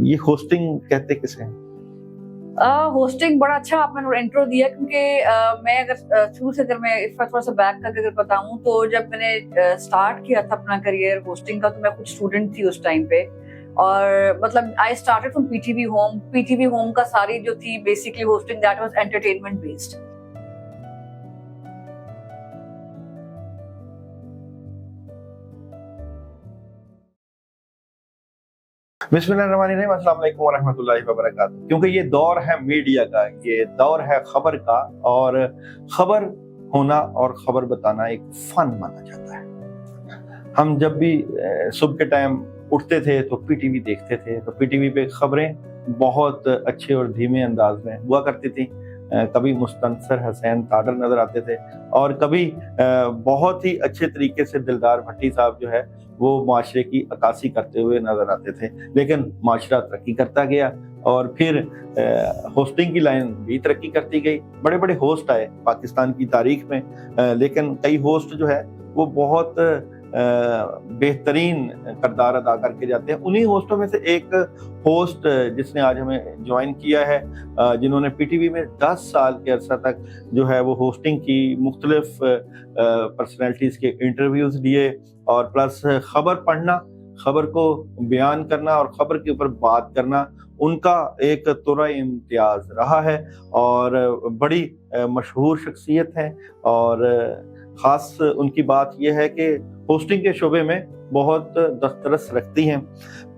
یہ ہوسٹنگ کہتے کسے ہیں؟ ہوسٹنگ بڑا اچھا آپ نے انٹرو دیا، کیونکہ میں اگر شروع سے اگر میں اس پر تھوڑا سا بیک کر کے اگر بتاؤں تو جب میں نے اسٹارٹ کیا تھا اپنا کریئر ہوسٹنگ کا تو میں خود اسٹوڈنٹ تھی اس ٹائم پہ، اور مطلب I started from P T V home. P T V home کا ساری جو تھی basically hosting that was entertainment based. بسم اللہ الرحمن الرحیم. السلام علیکم ورحمۃ اللہ وبرکاتہ. کیونکہ یہ دور ہے میڈیا کا، یہ دور ہے خبر کا، اور خبر ہونا اور خبر بتانا ایک فن مانا جاتا ہے. ہم جب بھی صبح کے ٹائم اٹھتے تھے تو پی ٹی وی دیکھتے تھے، تو پی ٹی وی پہ خبریں بہت اچھے اور دھیمے انداز میں ہوا کرتی تھیں. کبھی مستنصر حسین تاڈر نظر آتے تھے، اور کبھی بہت ہی اچھے طریقے سے دلدار بھٹی صاحب جو ہے وہ معاشرے کی عکاسی کرتے ہوئے نظر آتے تھے. لیکن معاشرہ ترقی کرتا گیا، اور پھر ہوسٹنگ کی لائن بھی ترقی کرتی گئی. بڑے بڑے ہوسٹ آئے پاکستان کی تاریخ میں، لیکن کئی ہوسٹ جو ہے وہ بہت بہترین کردار ادا کر کے جاتے ہیں. انہی ہوسٹوں میں سے ایک ہوسٹ جس نے آج ہمیں جوائن کیا ہے، جنہوں نے پی ٹی وی میں 10 سال کے عرصہ تک جو ہے وہ ہوسٹنگ کی، مختلف پرسنالٹیز کے انٹرویوز لیے، اور پلس خبر پڑھنا، خبر کو بیان کرنا اور خبر کے اوپر بات کرنا ان کا ایک طرح امتیاز رہا ہے، اور بڑی مشہور شخصیت ہے. اور خاص ان کی بات یہ ہے کہ ہوسٹنگ کے شعبے میں بہت دسترس رکھتی ہیں.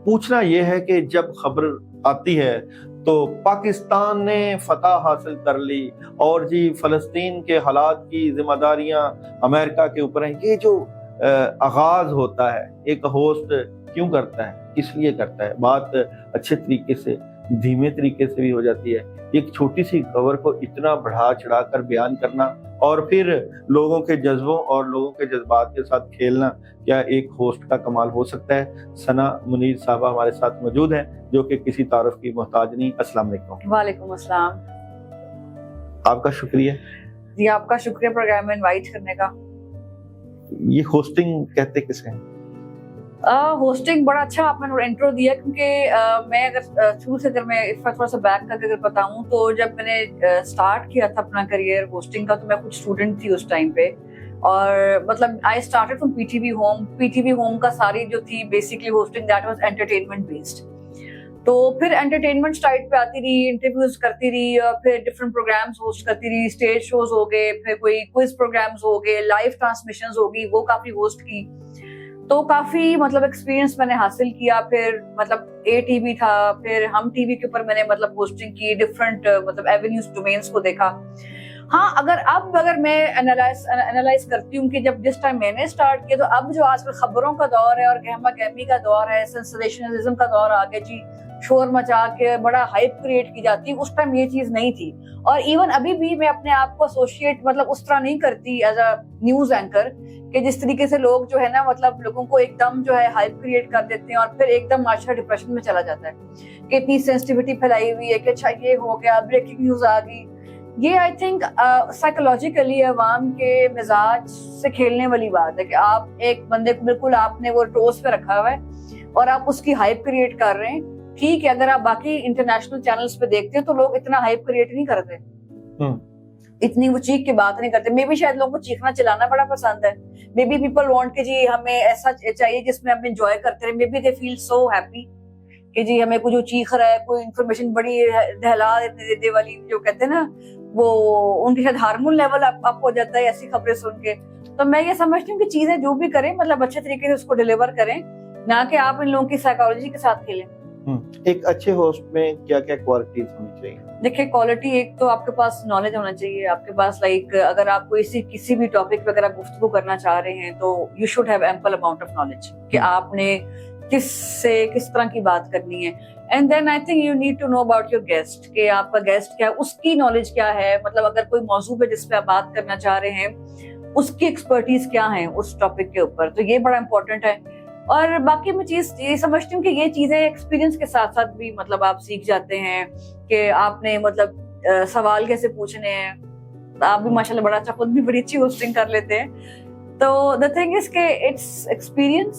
پوچھنا یہ ہے کہ جب خبر آتی ہے تو پاکستان نے فتح حاصل کر لی، اور جی فلسطین کے حالات کی ذمہ داریاں امریکہ کے اوپر ہیں، یہ جو آغاز ہوتا ہے ایک ہوسٹ کیوں کرتا ہے، کس لیے کرتا ہے، بات اچھے طریقے سے دھیمے طریقے سے بھی ہو جاتی ہے. ایک چھوٹی سی خبر کو اتنا بڑھا چڑھا کر بیان کرنا اور پھر لوگوں کے جذبوں اور لوگوں کے جذبات کے ساتھ کھیلنا، کیا ایک ہوسٹ کا کمال ہو سکتا ہے؟ ثنا منیر صاحبہ ہمارے ساتھ موجود ہیں جو کہ کسی تعارف کی محتاج نہیں. السلام علیکم. وعلیکم السلام. آپ کا شکریہ. جی آپ کا شکریہ پروگرام میں انوائٹ کرنے کا. یہ ہوسٹنگ کہتے کسے ہیں؟ ہوسٹنگ بڑا اچھا آپ نے انٹرو دیا، کیونکہ میں اگر شروع سے اگر میں اس پر تھوڑا سا بیک کر کے اگر بتاؤں تو جب میں نے اسٹارٹ کیا تھا اپنا کریئر ہوسٹنگ کا تو میں خود اسٹوڈنٹ تھی اس ٹائم پہ، اور مطلب I started from P T V home. P T V home کا ساری جو تھی basically hosting that was entertainment based. تو پھر انٹرٹینمنٹ سائٹ پہ آتی رہی، انٹرویوز کرتی رہی، اور پھر ڈفرنٹ پروگرامز ہوسٹ کرتی رہی. اسٹیج شوز ہو گئے، پھر کوئی کوئز پروگرامز ہو گئے، لائیو ٹرانسمیشنز ہو گئی، وہ کافی ہوسٹ کی. تو کافی مطلب ایکسپیرینس میں نے حاصل کیا. پھر مطلب اے ٹی وی تھا، پھر ہم ٹی وی کے اوپر میں نے مطلب ہوسٹنگ کی، ڈفرنٹ مطلب ایونیوز ڈومینس کو دیکھا. ہاں اگر میں انالائز کرتی ہوں کہ جب جس ٹائم میں نے اسٹارٹ کیا تو اب جو آج کل خبروں کا دور ہے اور گہما گہمی کا دور ہے، سینسیشنلزم کا دور آ گیا، جی شور مچا کے بڑا ہائپ کریٹ کی جاتی ہے، اس ٹائم یہ چیز نہیں تھی. اور ایون ابھی بھی میں اپنے آپ کو ایسوسیٹ مطلب اس طرح نہیں کرتی ایز اے نیوز اینکر کہ جس طریقے سے لوگ جو ہے نا مطلب لوگوں کو ایک دم جو ہے ہائپ کریٹ کر دیتے ہیں اور پھر ایک دم معاشرہ ڈپریشن میں چلا جاتا ہے کہ اتنی سینسٹیوٹی پھیلائی ہوئی ہے کہ اچھا یہ ہو گیا، بریکنگ نیوز آ گئی. یہ آئی تھنک سائیکولوجیکلی عوام کے مزاج سے کھیلنے والی بات ہے کہ آپ ایک بندے کو بالکل آپ نے وہ ٹوس پہ رکھا ہوا ہے اور آپ اس کی ہائپ کریٹ کر رہے ہیں. ٹھیک ہے، اگر آپ باقی انٹرنیشنل چینلز پہ دیکھتے ہیں تو لوگ اتنا ہائپ کریٹ نہیں کرتے، اتنی وہ چیخ کی بات نہیں کرتے. مے بی شاید لوگوں کو چیخنا چلانا بڑا پسند ہے. مے بی پیپل وانٹ کہ جی ہمیں ایسا چاہیے جس میں ہم انجوائے کرتے رہے. May be they feel so happy کہ جی ہمیں کوئی جو چیخ رہا ہے، کوئی انفارمیشن بڑی دہلا دینے والی جو کہتے ہیں نا، وہ ان کے شاید ہارمون لیول اپ ہو جاتا ہے ایسی خبریں سن کے. تو میں یہ سمجھتی ہوں کہ چیزیں جو بھی کریں مطلب اچھے طریقے سے اس کو ڈیلیور کریں، نہ کہ آپ ان لوگوں کی سائیکالوجی کے ساتھ کھیلیں. ایک اچھے ہوسٹ میں کیا کیا کوالٹیز ہونی چاہیے؟ دیکھیں کوالٹی ایک تو آپ کے پاس نالج ہونا چاہیے. آپ کے پاس لائک اگر آپ کو کسی بھی ٹاپک پہ اگر آپ گفتگو کرنا چاہ رہے ہیں تو you should have ample amount of knowledge کہ آپ نے کس طرح کی بات کرنی ہے. And then I think you need to know about your guest کہ آپ کا گیسٹ کیا ہے، اس کی نالج کیا ہے. مطلب اگر کوئی موضوع پہ جس پہ آپ بات کرنا چاہ رہے ہیں اس کی ایکسپرٹیز کیا ہے اس ٹاپک کے اوپر، تو یہ بڑا امپورٹنٹ ہے. اور باقی میں چیز یہ سمجھتی ہوں کہ یہ چیزیں ایکسپیرینس کے ساتھ ساتھ بھی مطلب آپ سیکھ جاتے ہیں کہ آپ نے مطلب سوال کیسے پوچھنے ہیں. آپ بھی ماشاءاللہ بڑا اچھا، خود بھی بڑی اچھی ہوسٹنگ کر لیتے ہیں. تو the thing is کہ it's experience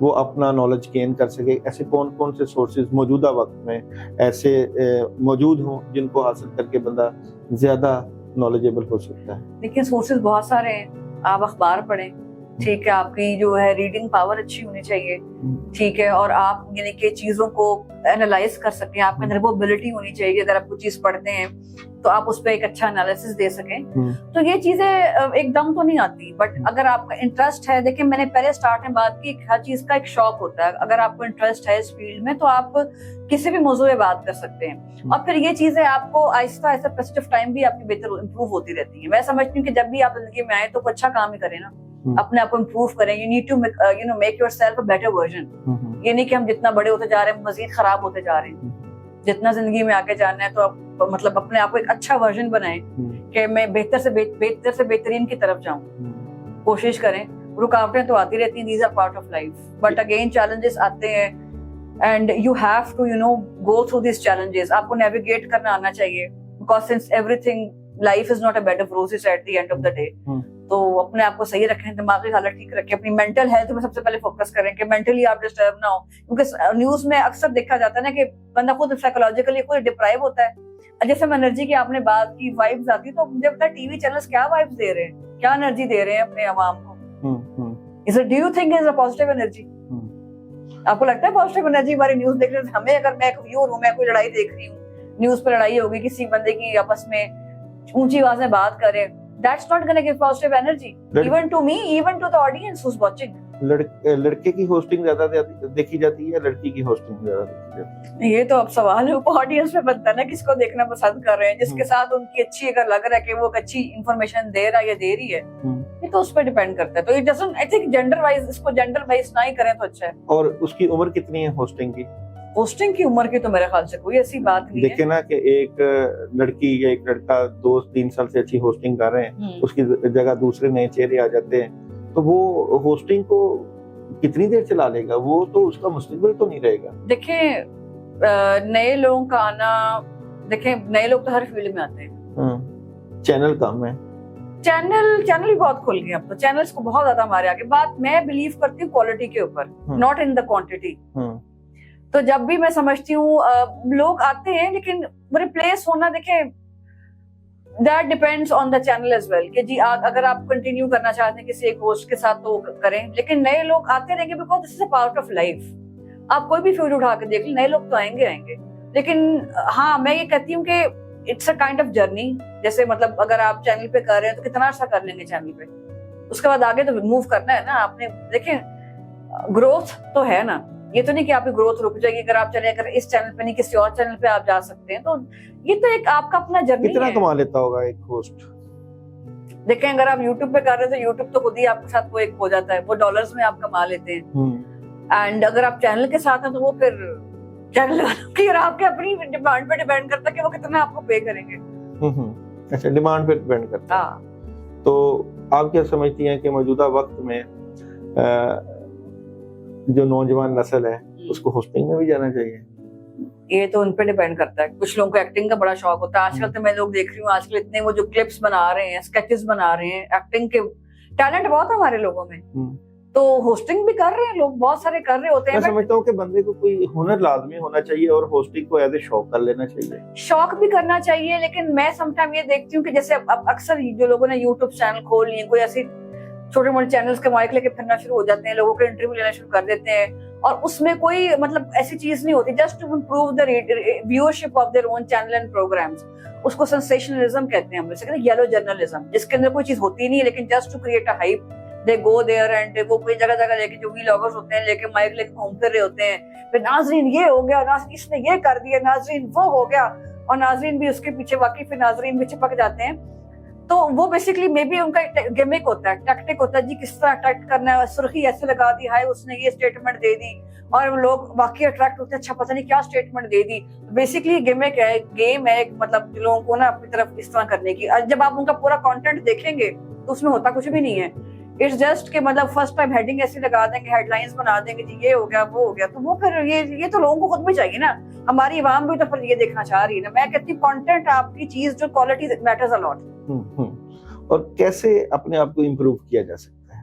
وہ اپنا نالج گین کر سکے. ایسے کون کون سے سورسز موجودہ وقت میں ایسے موجود ہوں جن کو حاصل کر کے بندہ زیادہ نالجیبل ہو سکتا ہے؟ دیکھیں سورسز بہت سارے ہیں. آپ اخبار پڑھیں, ٹھیک ہے, آپ کی جو ہے ریڈنگ پاور اچھی ہونی چاہیے, ٹھیک ہے, اور آپ یعنی کہ چیزوں کو اینالائز کر سکیں, آپ کے اندر وہ ابیلٹی ہونی چاہیے. اگر آپ کوئی چیز پڑھتے ہیں تو آپ اس پہ ایک اچھا انالیسس دے سکیں. تو یہ چیزیں ایک دم تو نہیں آتی, بٹ اگر آپ کا انٹرسٹ ہے, دیکھیں میں نے پہلے سٹارٹ میں بات کی, ہر چیز کا ایک شوق ہوتا ہے. اگر آپ کو انٹرسٹ ہے اس فیلڈ میں تو آپ کسی بھی موضوع پہ بات کر سکتے ہیں, اور پھر یہ چیزیں آپ کو آہستہ آہستہ پیسٹ آف ٹائم بھی آپ کی بہتر امپروو ہوتی رہتی ہیں. میں سمجھتی ہوں کہ جب بھی آپ زندگی میں آئے تو اچھا کام ہی کریں نا, اپنے آپ کو امپروو کریں. You need to make yourself a better version. یہ نہیں کہ ہم جتنا بڑے ہوتے جا رہے ہیں مزید خراب ہوتے جا رہے ہیں. جتنا زندگی میں آگے جانا ہے تو آپ مطلب اپنے آپ کو ایک اچھا ورژن بنائیں کہ میں بہتر سے بہترین کی طرف جاؤں. کوشش کریں. رکاوٹیں تو آتی رہتی ہیں, these are part of life, but again challenges آتے ہیں and you have to go through these challenges. آپ کو نیویگیٹ کرنا آنا چاہیے, because since everything life is not a bed of roses at the end of the day. تو اپنے آپ کو صحیح رکھیں, دماغی حالت ٹھیک رکھیں, اپنی مینٹل ہیلتھ میں سب سے پہلے فوکس کریں کہ مینٹلی آپ ڈسٹرب نہ ہو. کیونکہ نیوز میں اکثر دیکھا جاتا ہے نا کہ بندہ خود سائیکولوجیکلی خود ڈپرائیو ہوتا ہے. جیسے انرجی کی آپ نے بات کی, وائبز آتی ہے, تو مجھے پتا ہے ٹی وی چینلز کیا وائبز دے رہے ہیں, کیا انرجی دے رہے ہیں اپنے عوام کو. Do you think is a positive energy? آپ کو لگتا ہے پازیٹیو انرجی ہماری نیوز دیکھ رہے ہیں ہمیں؟ اگر میں ایک ویور ہوں, میں کوئی لڑائی دیکھ رہی ہوں, نیوز پہ لڑائی ہوگی, کسی بندے کی آپس میں اونچی آواز میں بات کرے, that's not going to give positive energy even to me, even to the audience who's watching. لڑکے کی ہوسٹنگ زیادہ دیکھی جاتی ہے, لڑکی کی ہوسٹنگ زیادہ دیکھی جاتی ہے؟ یہ تو اب سوال ہے آڈینس میں بنتا ہے نا, کس کو دیکھنا پسند کر رہے ہیں, جس کے ساتھ ان کی اچھی اگر لگ رہا ہے کہ وہ اچھی انفارمیشن دے رہا ہے یا دے رہی ہے, یہ تو اس پہ ڈیپینڈ کرتا ہے. تو it doesn't, I think gender wise اس کو جینڈر وائز نہ ہی کریں تو اچھا ہے. اور اس کی عمر کتنی ہے ہوسٹنگ کی؟ ہوسٹنگ کی عمر کی تو میرے خیال سے کوئی ایسی بات نہیں ہے. دیکھیں نا کہ ایک لڑکی یا ایک لڑکا 2-3 سال سے اچھی ہوسٹنگ کر رہے ہیں, اس کی جگہ دوسرے نئے چہرے آ جاتے ہیں, تو وہ ہوسٹنگ کو کتنی دیر چلا لے گا؟ وہ تو اس کا مستقبل تو نہیں رہے گا. دیکھیں نئے لوگوں کا آنا, دیکھیں نئے لوگ تو ہر فیلڈ میں آتے ہیں. چینل کم ہے, چینل بھی بہت کھل گئے اب تو, چینلز کو بہت زیادہ ہمارے آگے. بات میں بلیو کرتی ہوں کوالٹی کے اوپر, ناٹ ان دا کوانٹٹی. تو جب بھی میں سمجھتی ہوں لوگ آتے ہیں, لیکن ریپلیس ہونا, دیکھیں that depends on the channel as well, کہ جی اگر آپ کنٹینیو کرنا چاہتے ہیں کسی ایک ہوسٹ کے ساتھ تو کریں, لیکن نئے لوگ آتے رہیں گے because this is a part of life. آپ کوئی بھی فیلڈ اٹھا کے دیکھ لیں, نئے لوگ تو آئیں گے. لیکن ہاں میں یہ کہتی ہوں کہ it's a kind of journey. جیسے مطلب اگر آپ چینل پہ کر رہے ہیں تو کتنا عرصہ کر لیں گے چینل پہ, اس کے بعد آگے تو موو کرنا ہے نا آپ نے. دیکھیں گروتھ تو ہے نا, یہ تو نہیں کہ آپ کی گروتھ رک جائے گی اگر آپ چلے, اگر اس چینل پہ نہیں کسی اور چینل پہ آپ جا سکتے ہیں. تو یہ تو ایک آپ کا اپنا جرنی ہے. کتنا کما لیتا ہوگا ایک ہوسٹ؟ دیکھیں اگر آپ یوٹیوب پہ کر رہے ہیں تو یوٹیوب تو خود ہی آپ کے ساتھ وہ ایک ہو جاتا ہے, وہ ڈالرز میں آپ کما لیتے ہیں. اینڈ اگر آپ چینل کے ساتھ ہیں تو وہ پھر چینل کی اور آپ کے اپنی ڈیمانڈ پہ ڈیپینڈ کرتا ہے کہ وہ کتنا آپ کو پے کریں گے. اچھا, ڈیمانڈ پہ ڈیپینڈ کرتا ہے. تو آپ کیا سمجھتی ہیں کہ موجودہ وقت میں جو نوجوان نسل ہے اس کو ہوسٹنگ میں بھی جانا چاہیے؟ یہ تو ان پہ ڈیپینڈ کرتا ہے. کچھ لوگوں کو ایکٹنگ کا بڑا شوق ہوتا ہے. آج کل تو میں لوگ دیکھ رہی ہوں, آج کل اتنے وہ جو کلپس بنا رہے ہیں, اسکیچز بنا رہے ہیں, ایکٹنگ کے ٹیلنٹ بہت ہے ہمارے لوگوں میں, تو ہوسٹنگ بھی کر رہے ہیں لوگ, بہت سارے کر رہے ہوتے ہیں. میں سمجھتا ہوں کہ بندے کو کوئی ہنر لازمی ہونا چاہیے اور ہوسٹنگ کو ایز اے شوق کر لینا چاہیے. شوق بھی کرنا چاہیے, لیکن میں سم ٹائم یہ دیکھتی ہوں کہ جیسے اب اکثر جو لوگوں نے یوٹیوب چینل کھول لیے, کوئی ایسی چھوٹے موٹے چینلز کے مائک لے کے پھرنا شروع ہو جاتے ہیں, لوگوں کے انٹرویو لینا شروع کر دیتے ہیں, اور اس میں کوئی مطلب ایسی چیز نہیں ہوتی, just to improve the viewership of their own channel and programmes. اس کو سینسیشنلزم کہتے ہیں ہم لوگ, یلو جرنلزم, جس کے اندر کوئی چیز ہوتی نہیں ہے, لیکن just to create a hype they go there, and وہ کوئی جگہ جگہ لے کے جو ویلاگرز ہوتے ہیں لے کے مائک لے کے گھوم پھر رہے ہوتے ہیں, پھر ناظرین یہ ہو گیا, ناظرین اس نے یہ کر دیا, ناظرین وہ ہو گیا, اور ناظرین بھی اس کے پیچھے, واقعی پھر ناظرین بھی چپک جاتے ہیں. تو وہ بیسیکلی مے بی ان کا گیمک ہوتا ہے, ٹیکٹک ہوتا ہے, جی کس طرح اٹریکٹ کرنا ہے, سرخی ایسے لگا دی, ہائے اس نے یہ اسٹیٹمنٹ دے دی, اور لوگ واقعی اٹریکٹ ہوتے ہیں, اچھا پتہ نہیں کیا اسٹیٹمنٹ دے دی. بیسیکلی گیمک ہے, گیم ہے, مطلب لوگوں کو نا اپنی طرف اس طرح کرنے کی. جب آپ ان کا پورا کانٹینٹ دیکھیں گے تو اس میں ہوتا کچھ بھی نہیں ہے. اٹس جسٹ کہ مطلب فرسٹ ٹائم ہیڈنگ ایسی لگا دیں گے, ہیڈ لائنز بنا دیں گے, جی یہ ہو گیا وہ ہو گیا. تو وہ پھر یہ تو لوگوں کو خود بھی چاہیے نا, ہماری عوام بھی تو پھر یہ دیکھنا چاہ رہی ہے نا. میں کہتی ہوں کانٹینٹ آپ کی چیز جو کوالٹی میٹرز اے لاٹ. اور کیسے اپنے آپ کو امپروو کیا جا سکتا ہے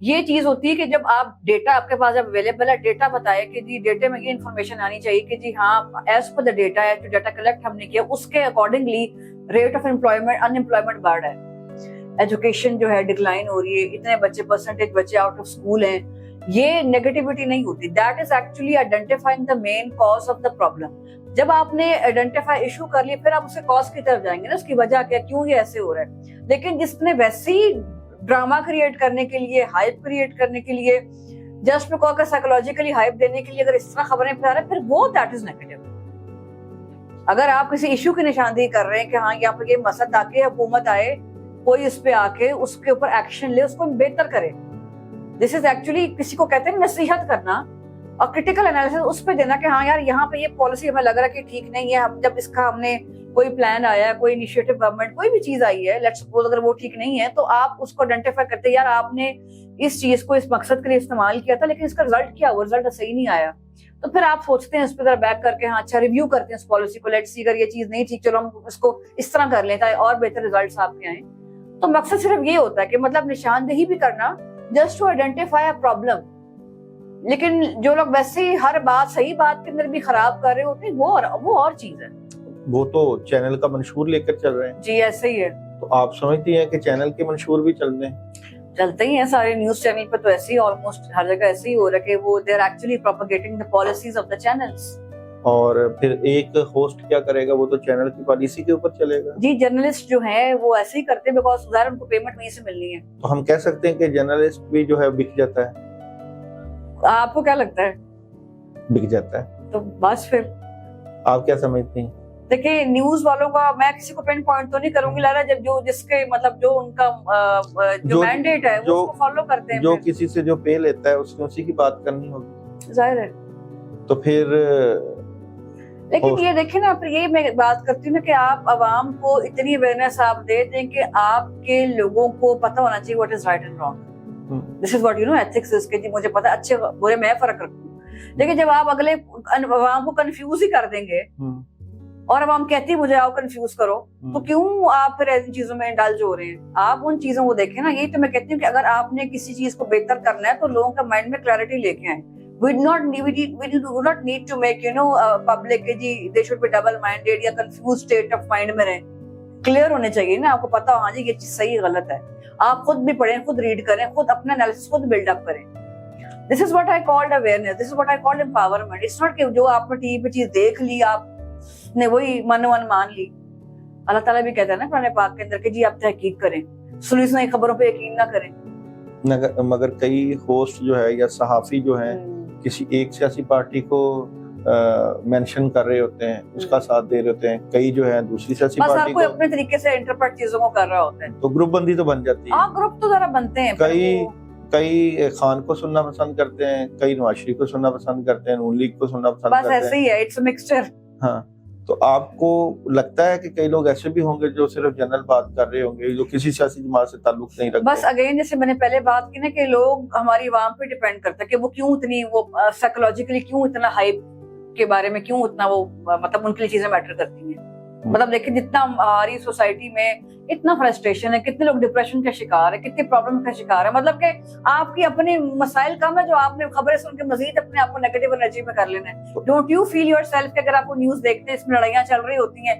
یہ چیز ہوتی ہے کہ جب آپ ڈیٹا آپ کے پاس جب اویلیبل ہے, ڈیٹا بتائے کہ جی ڈیٹا میں یہ انفارمیشن آنی چاہیے کہ جی ہاں ایز پر دا ڈیٹا ہے, جو ڈیٹا کلیکٹ ہم نے کیا اس کے accordingly rate of employment in employment بڑھ رہا ہے, ایجوکیشن جو ہے ڈکلائن ہو رہی ہے, اتنے بچے پرسنٹیج بچے آؤٹ آف اسکول ہیں. یہ نیگیٹیوٹی نہیں ہوتی, that is actually identifying the main cause of the problem. جب آپ نے آئیڈینٹیفائی ایشو کر لیا پھر آپ اسے کاز کی طرف جائیں گے نا, اس کی وجہ کیا, کیوں یہ ایسے ہو رہا ہے. لیکن جس نے ویسے ہی ڈرامہ کریٹ کرنے کے لیے, ہائپ کریٹ کرنے کے لیے, جسٹ بیکاز کا سائیکولوجیکلی ہائپ دینے کے لیے اگر اس طرح خبریں پھیلا رہے ہیں, پھر وہ دیٹ از نیگیٹو. اگر آپ کسی ایشو کی نشاندہی کر رہے ہیں کہ ہاں یہاں پہ یہ مسئلہ تاکہ حکومت آئے, کوئی اس پہ آ کے اس کے اوپر ایکشن لے, اس کو بہتر کرے. دس از ایکچولی کسی کو کہتے ہیں نصیحت کرنا, اور کرٹیکل انالیسس اس پہ دینا کہ ہاں یار یہاں پہ یہ پالیسی ہمیں لگ رہا ہے کہ ٹھیک نہیں ہے. جب اس کا ہم نے کوئی پلان آیا, کوئی انیشیٹو گورنمنٹ کوئی بھی چیز آئی ہے, لیٹ سپوز اگر وہ ٹھیک نہیں ہے تو آپ اس کو آئیڈینٹیفائی کرتے ہیں, یار آپ نے اس چیز کو اس مقصد کے لیے استعمال کیا تھا لیکن اس کا رزلٹ کیا ہوا, رزلٹ صحیح نہیں آیا. تو پھر آپ سوچتے ہیں اس پہ ذرا بیک کر کے, ہاں اچھا ریویو کرتے ہیں اس پالیسی کو, لیٹ سی اگر یہ چیز نہیں ٹھیک, چلو ہم اس کو اس طرح کر لیں تاکہ اور بہتر ریزلٹس آپ کے آئیں. تو مقصد صرف یہ ہوتا ہے کہ مطلب نشاندہی بھی کرنا just to identify a problem. لیکن جو لوگ ویسے ہی ہر بات صحیح بات کے اندر بھی خراب کر رہے ہوتے ہیں وہ اور چیز ہے. وہ تو چینل کا منشور لے کر چل رہے ہیں. جی ایسے ہی ہے. تو آپ سمجھتی ہیں کہ چینل کے منشور بھی چل رہے ہیں؟ چلتے ہی ہیں سارے نیوز چینل پہ, تو ایسے ہی آلموسٹ ہر جگہ ایسے ہی ہو رہا ہے کہ وہ they are actually propagating the policies of the channels. اور پھر ایک ہوسٹ کیا کرے گا, وہ تو چینل کی پالیسی کے اوپر چلے گا. جی جرنلسٹ جو ہیں وہ ایسے ہی کرتے ہیں بیکاز ظاہر ان کو پیمنٹ وہیں سے ملنی ہے. تو ہم کہہ سکتے ہیں کہ جرنلسٹ بھی جو ہے بک جاتا ہے. آپ کو کیا لگتا ہے؟ بک جاتا ہے. تو بس پھر آپ کیا سمجھتی ہیں؟ دیکھیں نیوز والوں کا میں کسی کو پن پوائنٹ تو نہیں کروں گی لارا, جب جو جس کے مطلب جو ان کا جو مینڈیٹ ہے وہ اس کو فالو کرتے ہیں, جو کسی سے جو پے لیتا ہے اس نے اسی کی بات کرنی ہوگی, ظاہر ہے. تو پھر لیکن یہ دیکھیں نا, پھر یہ میں بات کرتی ہوں نا کہ آپ عوام کو اتنی اویئرنیس آپ دے دیں کہ آپ کے لوگوں کو پتہ ہونا چاہیے what is right and wrong. This is what you know ethics is کہ جی مجھے پتہ اچھے برے میں فرق رکھوں. لیکن جب آپ اگلے عوام کو کنفیوز ہی کر دیں گے اور عوام کہتی ہے مجھے آؤ کنفیوز کرو, تو کیوں آپ پھر ایسی چیزوں میں انڈلج ہو رہے ہیں؟ آپ ان چیزوں کو دیکھیں نا. یہی تو میں کہتی ہوں کہ اگر آپ نے کسی چیز کو بہتر کرنا ہے تو لوگوں کا مائنڈ میں کلیئرٹی لے کے آئیں. We do not need to make public کہ جی they should be double minded یا confused state of mind میں رہیں. کلیئر ہونے چاہیے نا, آپ کو پتا ہو ہاں جی یہ چیز صحیح غلط ہے. آپ خود بھی پڑھیں, خود ریڈ کریں, خود اپنا انالیسس خود بلڈ اپ کریں. This is what I called awareness, this is what I called empowerment. It's not کہ جو آپ نے ٹی وی پہ چیز دیکھ لی آپ نے وہی من مان لی. اللہ تعالیٰ بھی کہتا ہے نا قرآن پاک کے اندر کہ جی آپ تحقیق کریں, سنی سنائی خبروں پہ یقین نہ کریں. مگر کئی ہوسٹ جو ہے یا صحافی جو ہیں کسی ایک سیاسی پارٹی کو مینشن کر رہے ہوتے ہیں, اس کا ساتھ دے رہے ہوتے ہیں, کئی جو ہے دوسری سیاسی پارٹی کو اپنے طریقے سے انٹرپریٹ چیزوں کو کر رہا ہوتا ہے, تو گروپ بندی تو بن جاتی ہے. ہاں گروپ تو ذرا بنتے ہیں. کئی خان کو سننا پسند کرتے ہیں, کئی نواز شریف کو سننا پسند کرتے ہیں, نون لیگ کو سننا پسند کرتے ہیں, بس ایسے ہی ہے, اٹس اے مکسچر. ہاں, تو آپ کو لگتا ہے کہ کئی لوگ ایسے بھی ہوں گے جو صرف جنرل بات کر رہے ہوں گے, جو کسی سیاسی جماعت سے تعلق نہیں رکھتے؟ بس اگین جیسے میں نے پہلے بات کی نا کہ لوگ ہماری عوام پہ ڈیپینڈ کرتا ہے کہ وہ کیوں اتنی وہ سائیکولوجیکلی کیوں اتنا ہائپ کے بارے میں کیوں اتنا وہ مطلب ان کے لیے چیزیں میٹر کرتی ہیں. مطلب دیکھیں جتنا ہماری سوسائٹی میں اتنا فرسٹریشن ہے, کتنے لوگ ڈپریشن کا شکار ہے, کتنے پرابلم کا شکار ہے. مطلب کہ آپ کی اپنے مسائل کم ہے جو آپ نے خبریں سن کے مزید اپنے آپ کو نیگیٹو انرجی میں کر لینا ہے. Don't you feel yourself کہ اگر آپ کو نیوز دیکھتے ہیں اس میں لڑائیاں چل رہی ہوتی ہیں,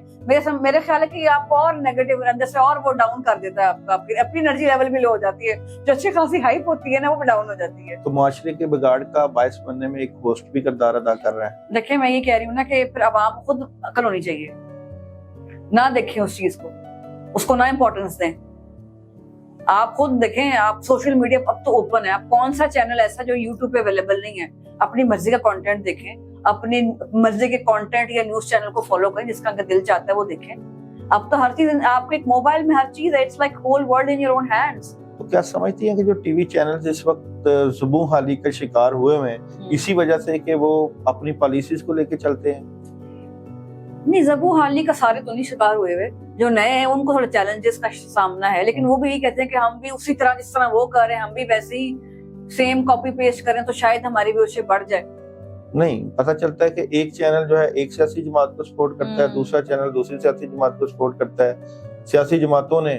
میرے خیال ہے کہ یہ آپ کو اور نیگیٹو اندر سے اور وہ ڈاؤن کر دیتا ہے. آپ کا اپنی انرجی لیول بھی لو ہو جاتی ہے, جو اچھی خاصی ہائپ ہوتی ہے نا وہ بھی ڈاؤن ہو جاتی ہے. تو معاشرے کے بگاڑ کا باعث بننے میں ایک ہوسٹ بھی کردار ادا کر رہا ہے. دیکھیں میں یہ کہہ رہی ہوں نا کہ پھر عوام خود عقل ہونی چاہیے, نہ دیکھیں اس چیز کو, اس کو نہ امپورٹنس دیں. آپ خود دیکھیں, آپ سوشل میڈیا اب تو اوپن ہے, آپ کون سا چینل ایسا جو یوٹیوب پہ اویلیبل نہیں ہے, اپنی مرضی کا کانٹینٹ دیکھیں, اپنی مرضی کے کانٹینٹ یا نیوز چینل کو فالو کریں, جس کا دل چاہتا ہے وہ دیکھیں. اب تو ہر چیز آپ کے ایک موبائل میں ہر چیز ہے, it's like whole world in your own hands. تو کیا سمجھتی ہیں کہ جو ٹی وی چینلز اس وقت زبوں حالی کا شکار ہوئے ہیں اسی وجہ سے کہ وہ اپنی پالیسیز کو لے کے چلتے ہیں؟ نہیں, زبوں حالی کا سارے تو نہیں شکار ہوئے ہوئے, جو نئے ہیں ان کو تھوڑا چیلنجز کا سامنا ہے, لیکن وہ بھی یہ کہتے ہیں کہ ہم بھی اسی طرح جس طرح وہ کر رہے ہیں ہم بھی ویسے ہی سیم کاپی پیسٹ کریں تو شاید ہماری بھی اس سے بڑھ جائے. نہیں, پتہ چلتا ہے کہ ایک چینل جو ہے ایک سیاسی جماعت کو سپورٹ کرتا ہے, دوسرا چینل دوسری سیاسی جماعت کو سپورٹ کرتا ہے. سیاسی جماعتوں نے